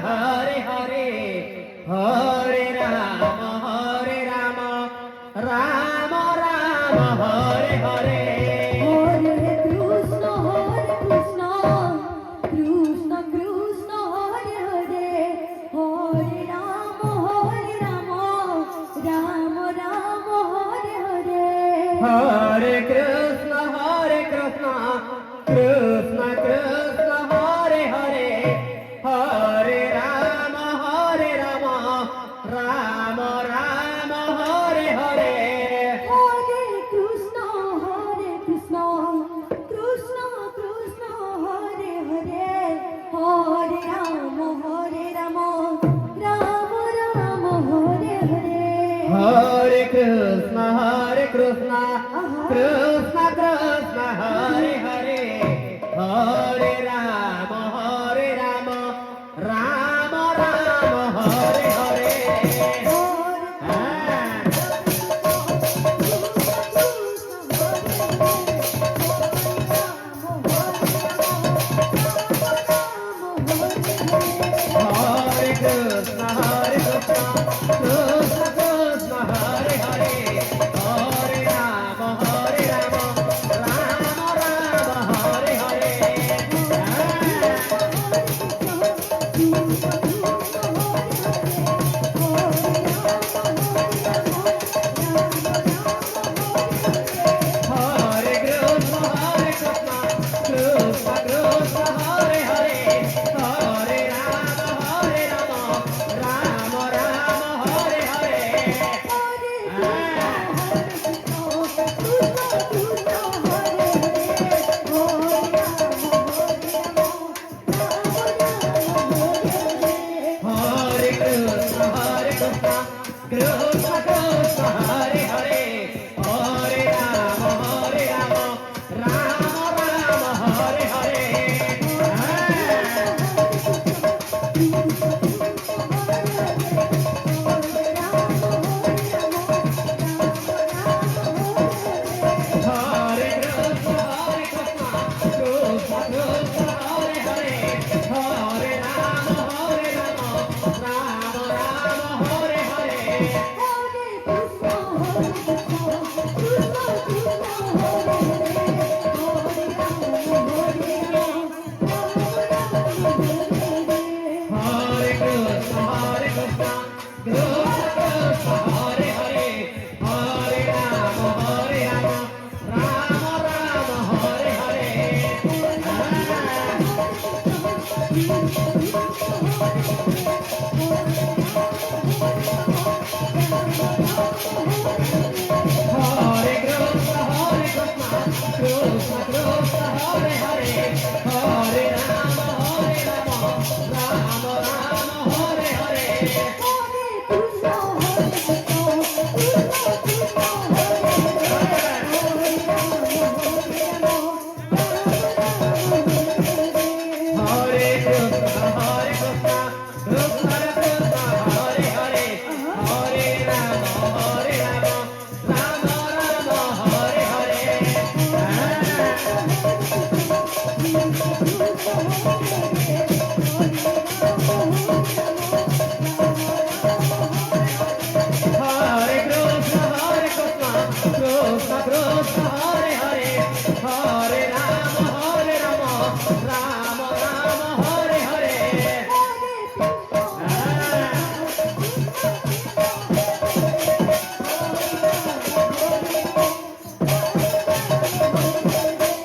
Hare Hare, Hare Rama, Rama Rama, Hare Hare. Hare Krishna, Krishna Krishna, Hare Hare, Hare Rama, Rama Rama, Hare Hare. Hare Krishna, Krishna Krishna, Hare Hare, Hare Rama, Rama Rama, Hare Hare. Hare Krishna, Krishna Krishna, Hare Hare, Hare Rama, Rama Rama, Hare Hare. Hare Krishna, Krishna Krishna, Hare Hare, Hare Rama, Rama Rama, Hare Hare. Hare Krishna, Krishna Krishna, Hare Hare, Hare Rama, Rama Rama, Hare Hare. Hare Krishna, Krishna Krishna, Hare Hare, Hare Rama, Rama Rama, Hare Hare. Hare Krishna, Krishna Krishna, Hare Hare, Hare Rama, Rama Rama, Hare Hare. Hare Krishna, Krishna Krishna, Hare Hare, Hare Rama, Rama Rama, Hare Hare. Hare Krishna, Krishna Krishna, Hare Hare, Hare Rama, Rama Rama, Hare Hare. Hare Krishna, Krishna Krishna, Hare Hare, Hare Rama, Rama Rama, Hare Hare. Hare Krishna, Krishna Krishna, Hare Hare, Hare Rama, Rama Rama, Hare Hare. Hare Krishna, Krishna Krishna, Hare Hare, Hare Rama, Rama Rama, Hare Hare.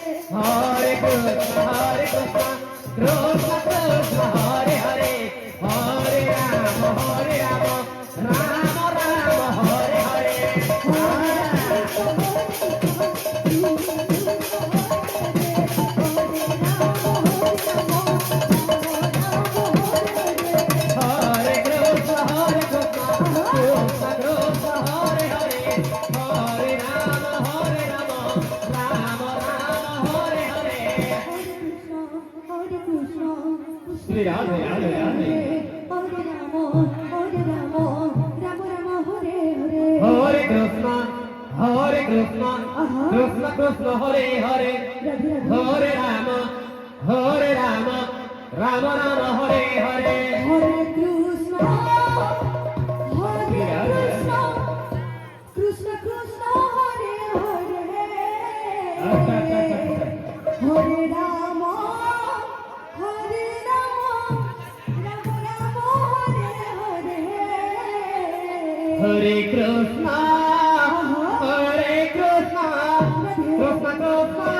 Hare Krishna, Krishna Krishna, Hare Hare, Hare Rama, Rama Rama, Hare Hare. Hare Krishna, Krishna Krishna, Hare Hare, Hare Rama, Rama Rama, Hare Hare. Shri Radhe, Radhe, Radhe. Hare Krishna, Krishna Krishna, Hare Hare, Hare Rama, Rama Rama, Hare Hare. Krishna Krishna